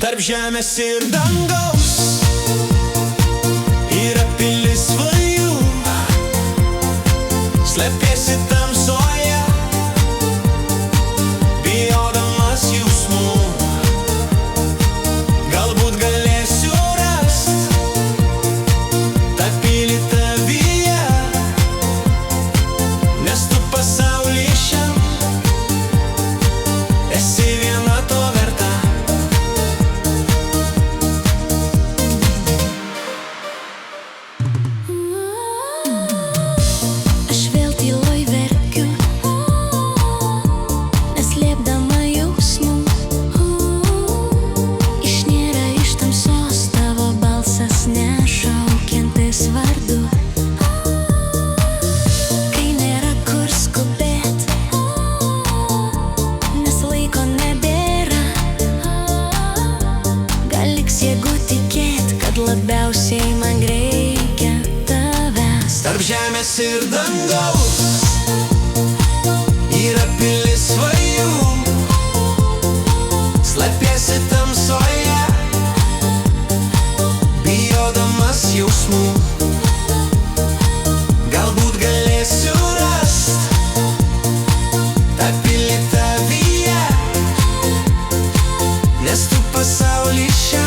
Tarp žemės ir dangaus yra pilis svajų, slepiesi tamsoje, bijodamas jausmų. Galbūt galėsiu rast tą pilį tavyje, nes tu pasauly šiam esi viena to verta. Jeigu tikėt, kad labiausiai man reikia tavęs. Tarp žemės ir dangaus yra pilis svajų, slepiesi tamsoje, bijodamas jausmų. Galbūt galėsiu rast tą pilį tavyje, nes tu pasauly šiam